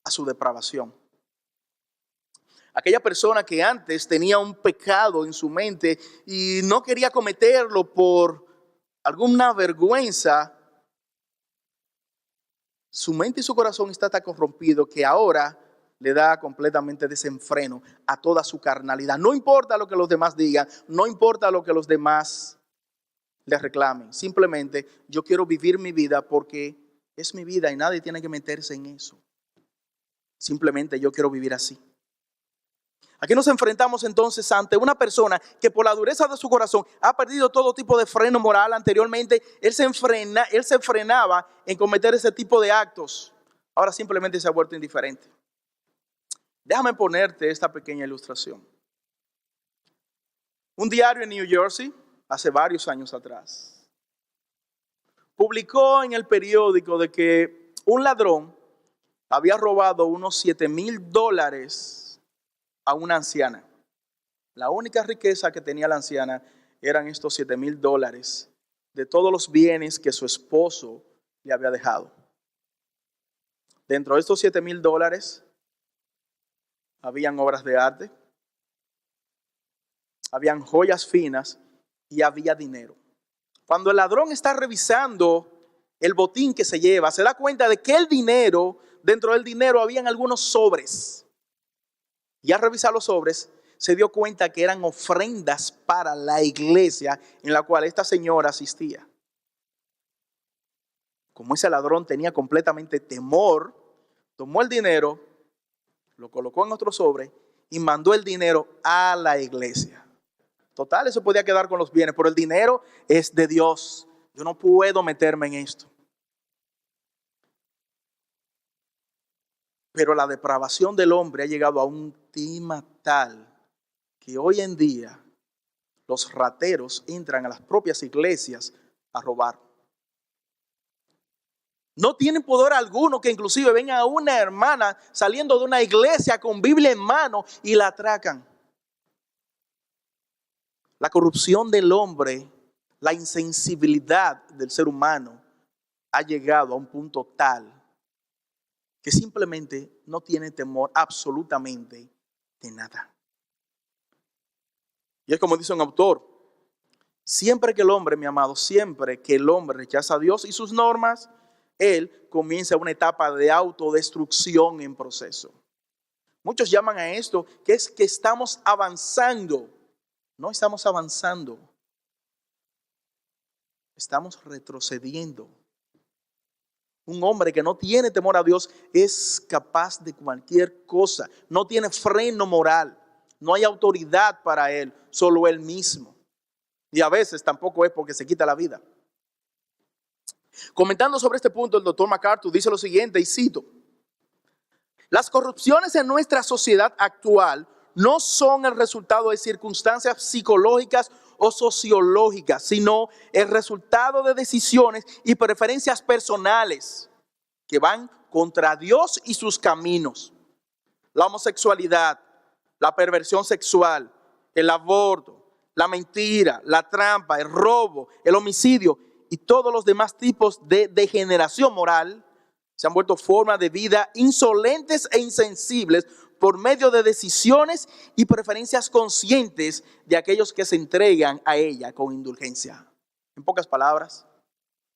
a su depravación. Aquella persona que antes tenía un pecado en su mente y no quería cometerlo por alguna vergüenza, su mente y su corazón está tan corrompido que ahora le da completamente desenfreno a toda su carnalidad. No importa lo que los demás digan, no importa lo que los demás le reclamen. Simplemente yo quiero vivir mi vida porque es mi vida y nadie tiene que meterse en eso. Simplemente yo quiero vivir así. Aquí nos enfrentamos entonces ante una persona que por la dureza de su corazón ha perdido todo tipo de freno moral. Anteriormente él se frenaba en cometer ese tipo de actos. Ahora simplemente se ha vuelto indiferente. Déjame ponerte esta pequeña ilustración. Un diario en New Jersey, hace varios años atrás, publicó en el periódico de que un ladrón había robado unos $7,000 a una anciana. La única riqueza que tenía la anciana eran estos $7,000 de todos los bienes que su esposo le había dejado. Dentro de estos $7,000 habían obras de arte, habían joyas finas y había dinero. Cuando el ladrón está revisando el botín que se lleva, se da cuenta de que el dinero, dentro del dinero habían algunos sobres. Y al revisar los sobres, se dio cuenta que eran ofrendas para la iglesia en la cual esta señora asistía. Como ese ladrón tenía completamente temor, tomó el dinero, lo colocó en otro sobre y mandó el dinero a la iglesia. Total, eso podía quedar con los bienes, pero el dinero es de Dios. Yo no puedo meterme en esto. Pero la depravación del hombre ha llegado a un clima tal que hoy en día los rateros entran a las propias iglesias a robar. No tienen poder alguno que inclusive venga a una hermana saliendo de una iglesia con Biblia en mano y la atracan. La corrupción del hombre, la insensibilidad del ser humano ha llegado a un punto tal que simplemente no tiene temor absolutamente de nada. Y es como dice un autor, siempre que el hombre, mi amado, siempre que el hombre rechaza a Dios y sus normas, él comienza una etapa de autodestrucción en proceso. Muchos llaman a esto que es que estamos avanzando. No estamos avanzando. Estamos retrocediendo. Un hombre que no tiene temor a Dios es capaz de cualquier cosa. No tiene freno moral. No hay autoridad para él, solo él mismo. Y a veces tampoco es porque se quita la vida. Comentando sobre este punto, el doctor MacArthur dice lo siguiente, y cito: las corrupciones en nuestra sociedad actual no son el resultado de circunstancias psicológicas o sociológicas, sino el resultado de decisiones y preferencias personales que van contra Dios y sus caminos. La homosexualidad, la perversión sexual, el aborto, la mentira, la trampa, el robo, el homicidio y todos los demás tipos de degeneración moral se han vuelto formas de vida insolentes e insensibles por medio de decisiones y preferencias conscientes de aquellos que se entregan a ella con indulgencia. En pocas palabras,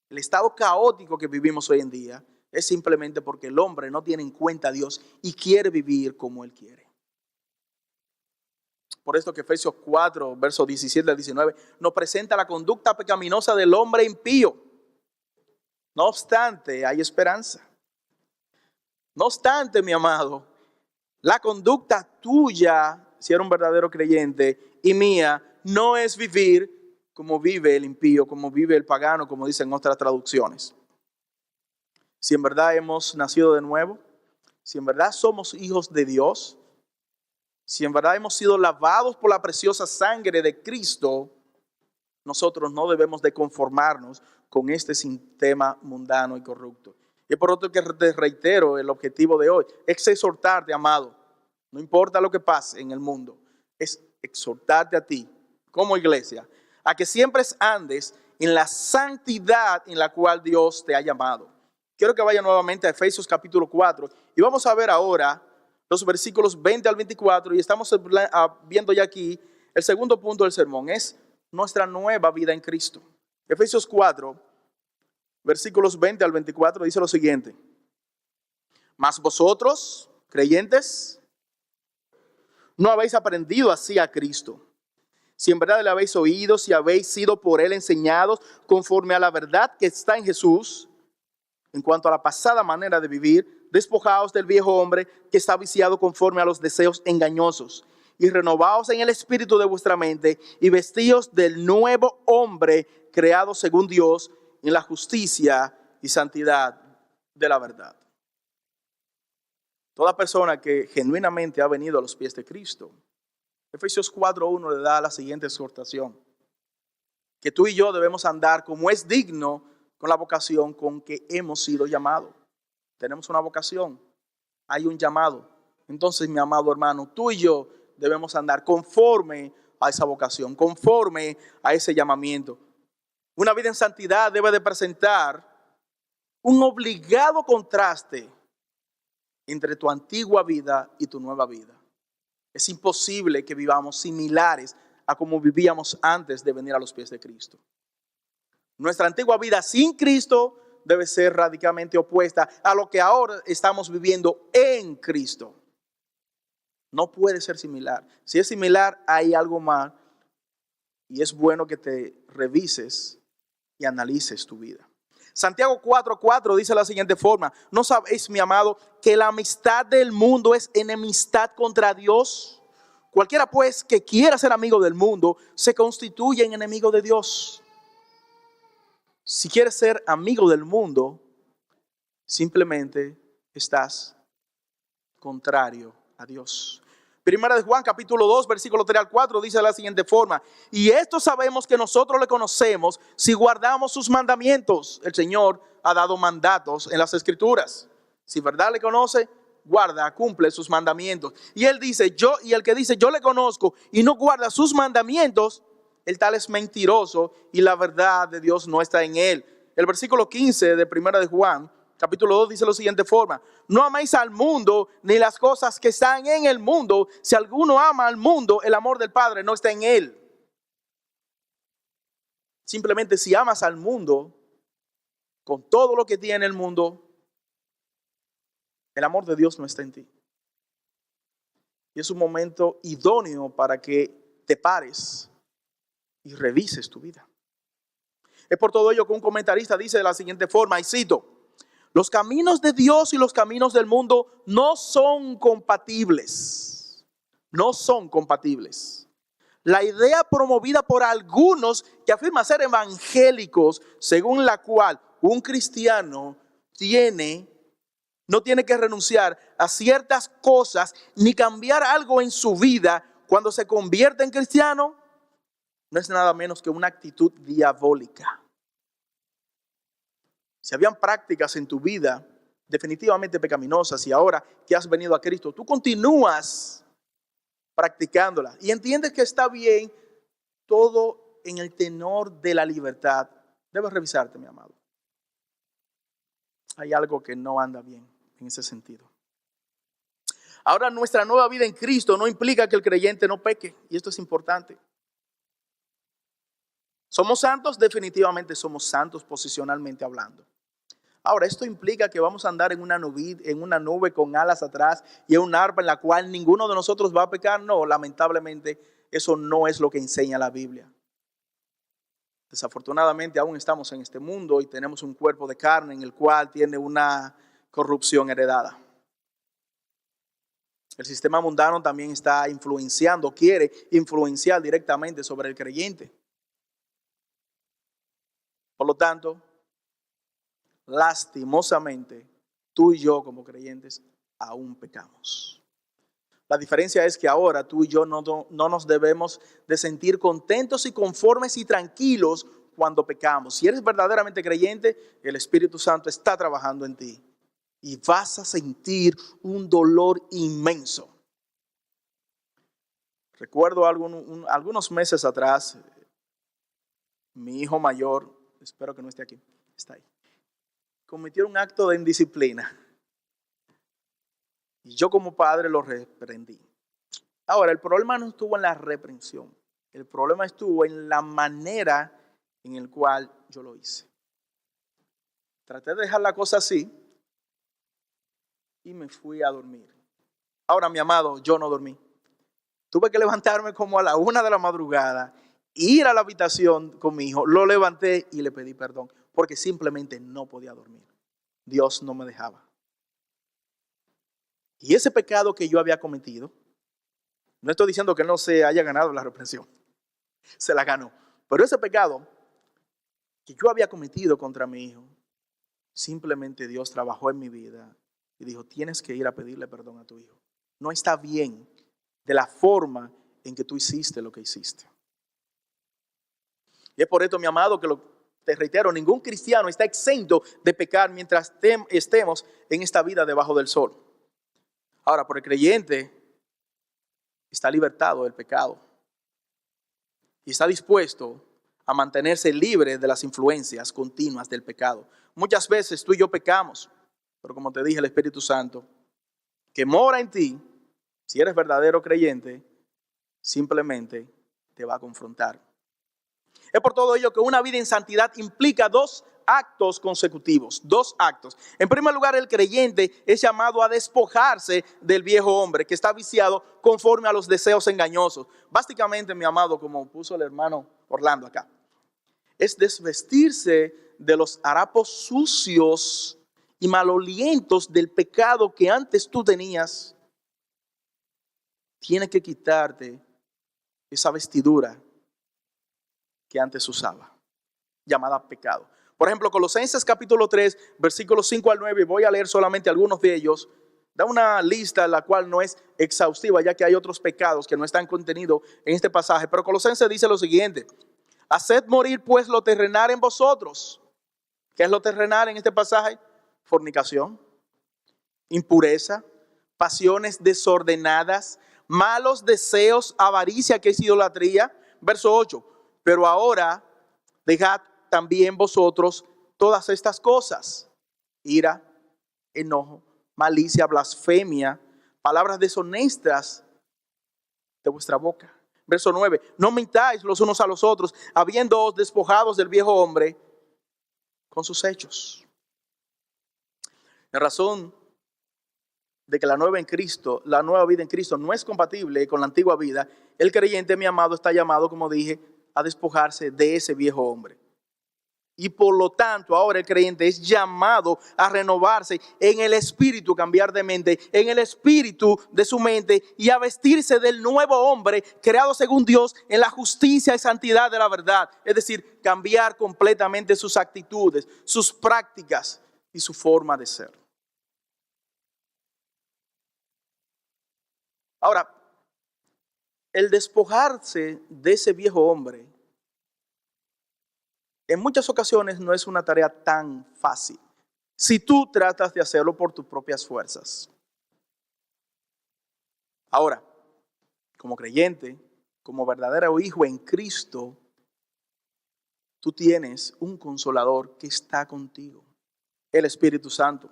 el estado caótico que vivimos hoy en día es simplemente porque el hombre no tiene en cuenta a Dios y quiere vivir como él quiere. Por esto que Efesios 4, versos 17 al 19, nos presenta la conducta pecaminosa del hombre impío. No obstante, hay esperanza. No obstante, mi amado, la conducta tuya, si eres un verdadero creyente, y mía, no es vivir como vive el impío, como vive el pagano, como dicen otras traducciones. Si en verdad hemos nacido de nuevo, si en verdad somos hijos de Dios, si en verdad hemos sido lavados por la preciosa sangre de Cristo, nosotros no debemos de conformarnos con este sistema mundano y corrupto. Y por otro que te reitero, el objetivo de hoy es exhortarte, amado. No importa lo que pase en el mundo, es exhortarte a ti, como iglesia, a que siempre andes en la santidad en la cual Dios te ha llamado. Quiero que vaya nuevamente a Efesios capítulo 4 y vamos a ver ahora los versículos 20 al 24 y estamos viendo ya aquí el segundo punto del sermón, es nuestra nueva vida en Cristo. Efesios 4, versículos 20 al 24 dice lo siguiente: mas vosotros, creyentes, no habéis aprendido así a Cristo. Si en verdad le habéis oído, si habéis sido por él enseñados conforme a la verdad que está en Jesús, en cuanto a la pasada manera de vivir, despojaos del viejo hombre que está viciado conforme a los deseos engañosos, y renovaos en el espíritu de vuestra mente, y vestíos del nuevo hombre creado según Dios, en la justicia y santidad de la verdad. Toda persona que genuinamente ha venido a los pies de Cristo, Efesios 4:1 le da la siguiente exhortación: que tú y yo debemos andar como es digno con la vocación con que hemos sido llamados. Tenemos una vocación, hay un llamado. Entonces, mi amado hermano, tú y yo debemos andar conforme a esa vocación, conforme a ese llamamiento. Una vida en santidad debe de presentar un obligado contraste entre tu antigua vida y tu nueva vida. Es imposible que vivamos similares a como vivíamos antes de venir a los pies de Cristo. Nuestra antigua vida sin Cristo debe ser radicalmente opuesta a lo que ahora estamos viviendo en Cristo. No puede ser similar. Si es similar, hay algo mal y es bueno que te revises y analices tu vida. Santiago 4:4 dice de la siguiente forma: ¿no sabéis, mi amado, que la amistad del mundo es enemistad contra Dios? Cualquiera pues que quiera ser amigo del mundo se constituye en enemigo de Dios. Si quieres ser amigo del mundo, simplemente estás contrario a Dios. Primera de Juan capítulo 2 versículo 3 al 4 dice de la siguiente forma: y esto sabemos que nosotros le conocemos si guardamos sus mandamientos. El Señor ha dado mandatos en las Escrituras. Si verdad le conoce, guarda, cumple sus mandamientos. Y él dice, y el que dice yo le conozco y no guarda sus mandamientos, el tal es mentiroso y la verdad de Dios no está en él. El versículo 15 de 1 de Juan, capítulo 2, dice de la siguiente forma: no améis al mundo ni las cosas que están en el mundo. Si alguno ama al mundo, el amor del Padre no está en él. Simplemente si amas al mundo, con todo lo que tiene el mundo, el amor de Dios no está en ti. Y es un momento idóneo para que te pares y revises tu vida. Es por todo ello que un comentarista dice de la siguiente forma, y cito: los caminos de Dios y los caminos del mundo no son compatibles. No son compatibles. La idea promovida por algunos que afirman ser evangélicos, según la cual un cristiano no tiene que renunciar a ciertas cosas ni cambiar algo en su vida cuando se convierte en cristiano, no es nada menos que una actitud diabólica. Si habían prácticas en tu vida definitivamente pecaminosas y ahora que has venido a Cristo, tú continúas practicándolas y entiendes que está bien, todo en el tenor de la libertad, debes revisarte, mi amado. Hay algo que no anda bien en ese sentido. Ahora, nuestra nueva vida en Cristo no implica que el creyente no peque, y esto es importante. ¿Somos santos? Definitivamente somos santos posicionalmente hablando. Ahora, esto implica que vamos a andar en una nube con alas atrás y en un arpa en la cual ninguno de nosotros va a pecar. No, lamentablemente eso no es lo que enseña la Biblia. Desafortunadamente aún estamos en este mundo y tenemos un cuerpo de carne en el cual tiene una corrupción heredada. El sistema mundano también está quiere influenciar directamente sobre el creyente. Por lo tanto, lastimosamente, tú y yo como creyentes aún pecamos. La diferencia es que ahora tú y yo no nos debemos de sentir contentos y conformes y tranquilos cuando pecamos. Si eres verdaderamente creyente, el Espíritu Santo está trabajando en ti y vas a sentir un dolor inmenso. Recuerdo algunos meses atrás, mi hijo mayor, espero que no esté aquí, está ahí, cometió un acto de indisciplina. Y yo como padre lo reprendí. Ahora, el problema no estuvo en la reprensión. El problema estuvo en la manera en la cual yo lo hice. Traté de dejar la cosa así y me fui a dormir. Ahora, mi amado, yo no dormí. Tuve que levantarme como a la 1 de la madrugada, ir a la habitación con mi hijo, lo levanté y le pedí perdón, porque simplemente no podía dormir. Dios no me dejaba. Y ese pecado que yo había cometido, no estoy diciendo que no se haya ganado la reprensión, se la ganó. Pero ese pecado que yo había cometido contra mi hijo, simplemente Dios trabajó en mi vida y dijo: tienes que ir a pedirle perdón a tu hijo. No está bien de la forma en que tú hiciste lo que hiciste. Y es por esto, mi amado, que te reitero, ningún cristiano está exento de pecar mientras estemos en esta vida debajo del sol. Ahora, por el creyente está libertado del pecado y está dispuesto a mantenerse libre de las influencias continuas del pecado. Muchas veces tú y yo pecamos, pero como te dije, el Espíritu Santo que mora en ti, si eres verdadero creyente, simplemente te va a confrontar. Es por todo ello que una vida en santidad implica 2 actos consecutivos, 2 actos. En primer lugar, el creyente es llamado a despojarse del viejo hombre que está viciado conforme a los deseos engañosos. Básicamente, mi amado, como puso el hermano Orlando acá, es desvestirse de los harapos sucios y malolientos del pecado que antes tú tenías. Tienes que quitarte esa vestidura que antes usaba, llamada pecado. Por ejemplo, Colosenses capítulo 3, versículos 5 al 9, voy a leer solamente algunos de ellos. Da una lista la cual no es exhaustiva, ya que hay otros pecados que no están contenidos en este pasaje. Pero Colosenses dice lo siguiente: haced morir pues lo terrenal en vosotros. ¿Qué es lo terrenal en este pasaje? Fornicación, impureza, pasiones desordenadas, malos deseos, avaricia, que es idolatría. Verso 8: Pero ahora dejad también vosotros todas estas cosas: ira, enojo, malicia, blasfemia, palabras deshonestas de vuestra boca. Verso 9, no mintáis los unos a los otros, habiéndoos despojados del viejo hombre con sus hechos. La razón de que la nueva vida en Cristo no es compatible con la antigua vida, el creyente, mi amado, está llamado, como dije, a despojarse de ese viejo hombre. Y por lo tanto, ahora el creyente es llamado a renovarse en el espíritu, cambiar de mente, en el espíritu de su mente, y a vestirse del nuevo hombre creado según Dios en la justicia y santidad de la verdad. Es decir, cambiar completamente sus actitudes, sus prácticas y su forma de ser. Ahora, el despojarse de ese viejo hombre en muchas ocasiones no es una tarea tan fácil si tú tratas de hacerlo por tus propias fuerzas. Ahora, como creyente, como verdadero hijo en Cristo, tú tienes un consolador que está contigo, el Espíritu Santo.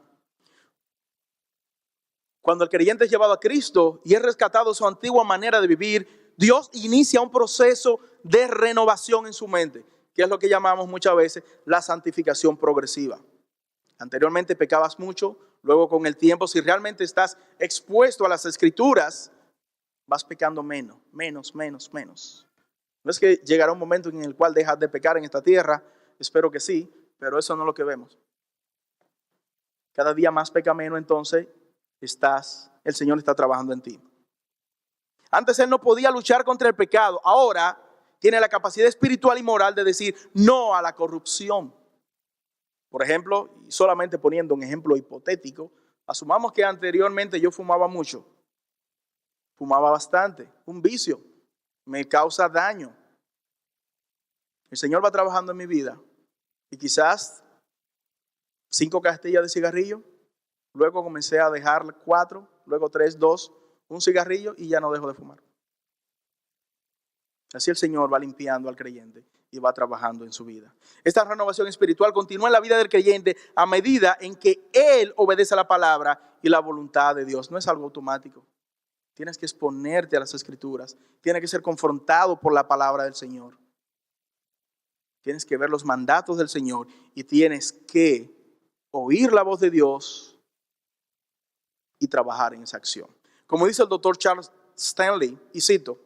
Cuando el creyente es llevado a Cristo y es rescatado de su antigua manera de vivir, Dios inicia un proceso de renovación en su mente, que es lo que llamamos muchas veces la santificación progresiva. Anteriormente pecabas mucho, luego con el tiempo, si realmente estás expuesto a las Escrituras, vas pecando menos. No es que llegará un momento en el cual dejas de pecar en esta tierra, espero que sí, pero eso no es lo que vemos. Cada día más peca menos, entonces el Señor está trabajando en ti. Antes Él no podía luchar contra el pecado, ahora tiene la capacidad espiritual y moral de decir no a la corrupción. Por ejemplo, solamente poniendo un ejemplo hipotético, asumamos que anteriormente yo fumaba mucho, fumaba bastante, un vicio, me causa daño. El Señor va trabajando en mi vida y quizás 5 cajetillas de cigarrillo, luego comencé a dejar 4, luego 3, 2, un cigarrillo y ya no dejo de fumar. Así el Señor va limpiando al creyente y va trabajando en su vida. Esta renovación espiritual continúa en la vida del creyente a medida en que él obedece a la palabra y la voluntad de Dios. No es algo automático. Tienes que exponerte a las Escrituras. Tienes que ser confrontado por la palabra del Señor. Tienes que ver los mandatos del Señor y tienes que oír la voz de Dios y trabajar en esa acción. Como dice el doctor Charles Stanley, y cito,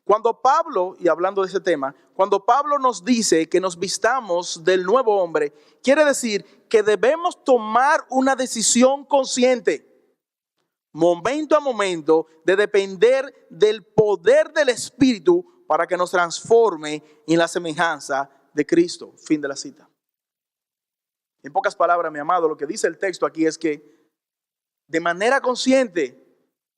cuando Pablo, y hablando de ese tema, cuando Pablo nos dice que nos vistamos del nuevo hombre, quiere decir que debemos tomar una decisión consciente, momento a momento, de depender del poder del Espíritu para que nos transforme en la semejanza de Cristo. Fin de la cita. En pocas palabras, mi amado, lo que dice el texto aquí es que de manera consciente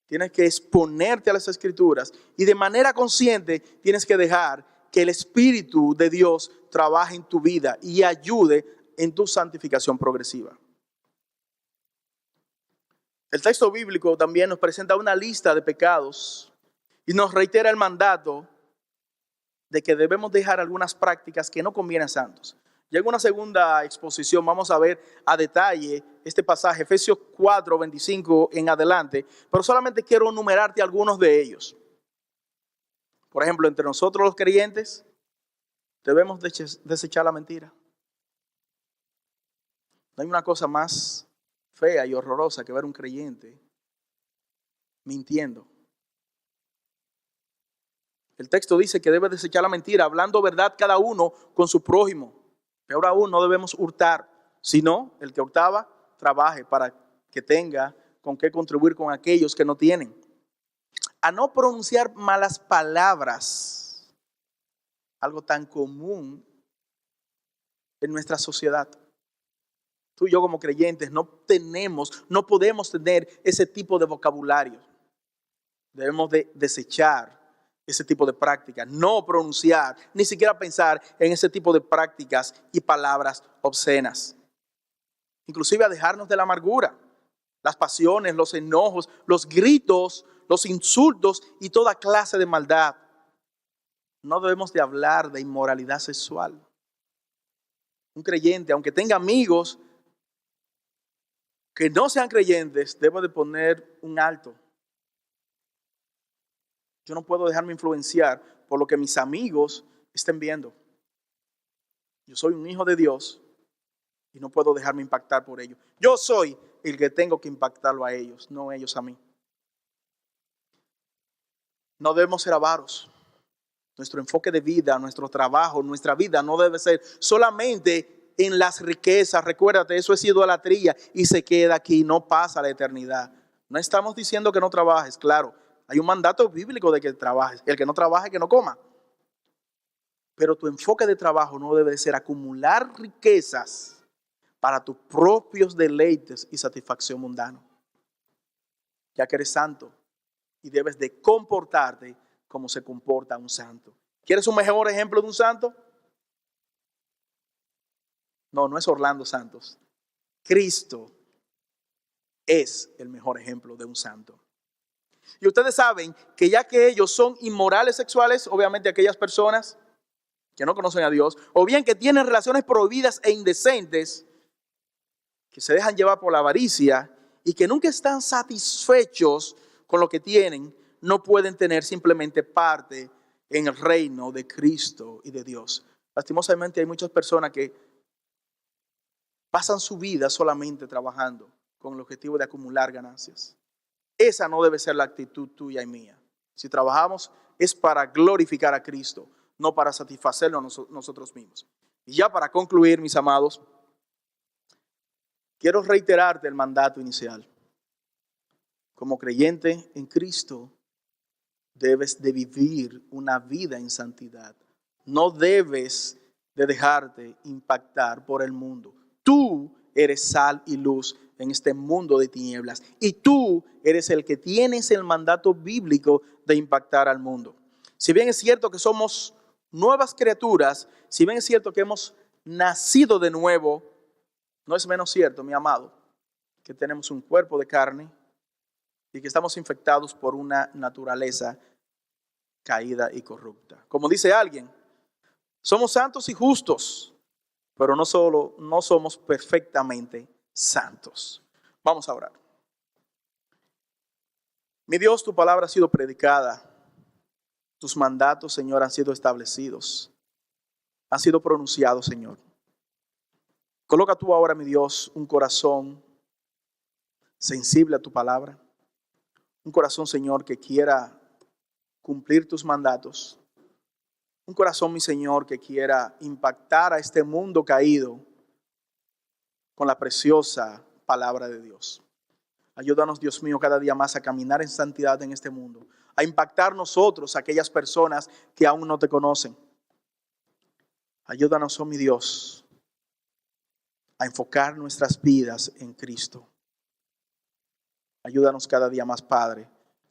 tienes que exponerte a las Escrituras y de manera consciente tienes que dejar que el Espíritu de Dios trabaje en tu vida y ayude en tu santificación progresiva. El texto bíblico también nos presenta una lista de pecados y nos reitera el mandato de que debemos dejar algunas prácticas que no convienen a santos. Ya en una segunda exposición vamos a ver a detalle este pasaje, Efesios 4, 25 en adelante, pero solamente quiero enumerarte algunos de ellos. Por ejemplo, entre nosotros los creyentes debemos desechar la mentira. No hay una cosa más fea y horrorosa que ver un creyente mintiendo. El texto dice que debe desechar la mentira, hablando verdad cada uno con su prójimo. Peor aún, no debemos hurtar, sino el que hurtaba, trabaje para que tenga con qué contribuir con aquellos que no tienen. A no pronunciar malas palabras, algo tan común en nuestra sociedad. Tú y yo como creyentes no podemos tener ese tipo de vocabulario. Debemos de desechar ese tipo de prácticas, no pronunciar, ni siquiera pensar en ese tipo de prácticas y palabras obscenas. Inclusive a dejarnos de la amargura, las pasiones, los enojos, los gritos, los insultos y toda clase de maldad. No debemos de hablar de inmoralidad sexual. Un creyente, aunque tenga amigos que no sean creyentes, debe de poner un alto. Yo no puedo dejarme influenciar por lo que mis amigos estén viendo. Yo soy un hijo de Dios y no puedo dejarme impactar por ellos. Yo soy el que tengo que impactarlo a ellos, no ellos a mí. No debemos ser avaros. Nuestro enfoque de vida, nuestro trabajo, nuestra vida no debe ser solamente en las riquezas. Recuérdate, eso es idolatría y se queda aquí, no pasa a la eternidad. No estamos diciendo que no trabajes, claro. Hay un mandato bíblico de que trabajes. El que no trabaje, que no coma. Pero tu enfoque de trabajo no debe ser acumular riquezas para tus propios deleites y satisfacción mundana. Ya que eres santo y debes de comportarte como se comporta un santo. ¿Quieres un mejor ejemplo de un santo? No, no es Orlando Santos. Cristo es el mejor ejemplo de un santo. Y ustedes saben que ya que ellos son inmorales sexuales, obviamente aquellas personas que no conocen a Dios, o bien que tienen relaciones prohibidas e indecentes, que se dejan llevar por la avaricia y que nunca están satisfechos con lo que tienen, no pueden tener simplemente parte en el reino de Cristo y de Dios. Lastimosamente hay muchas personas que pasan su vida solamente trabajando con el objetivo de acumular ganancias. Esa no debe ser la actitud tuya y mía. Si trabajamos es para glorificar a Cristo, no para satisfacernos nosotros mismos. Y ya para concluir, mis amados, quiero reiterarte el mandato inicial. Como creyente en Cristo, debes de vivir una vida en santidad. No debes de dejarte impactar por el mundo. Tú eres sal y luz en este mundo de tinieblas. Y tú eres el que tienes el mandato bíblico de impactar al mundo. Si bien es cierto que somos nuevas criaturas, si bien es cierto que hemos nacido de nuevo, no es menos cierto, mi amado, que tenemos un cuerpo de carne y que estamos infectados por una naturaleza caída y corrupta. Como dice alguien, somos santos y justos, pero no somos perfectamente santos. Vamos a orar. Mi Dios, tu palabra ha sido predicada. Tus mandatos, Señor, han sido establecidos. Han sido pronunciados, Señor. Coloca tú ahora, mi Dios, un corazón sensible a tu palabra. Un corazón, Señor, que quiera cumplir tus mandatos. Un corazón, mi Señor, que quiera impactar a este mundo caído con la preciosa palabra de Dios. Ayúdanos, Dios mío, cada día más a caminar en santidad en este mundo, a impactar nosotros a aquellas personas que aún no te conocen. Ayúdanos, oh mi Dios, a enfocar nuestras vidas en Cristo. Ayúdanos cada día más, Padre,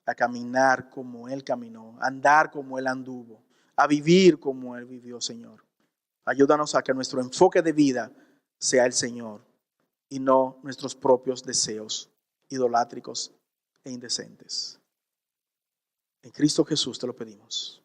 a caminar como Él caminó, a andar como Él anduvo, a vivir como Él vivió, Señor. Ayúdanos a que nuestro enfoque de vida sea el Señor y no nuestros propios deseos idolátricos e indecentes. En Cristo Jesús te lo pedimos.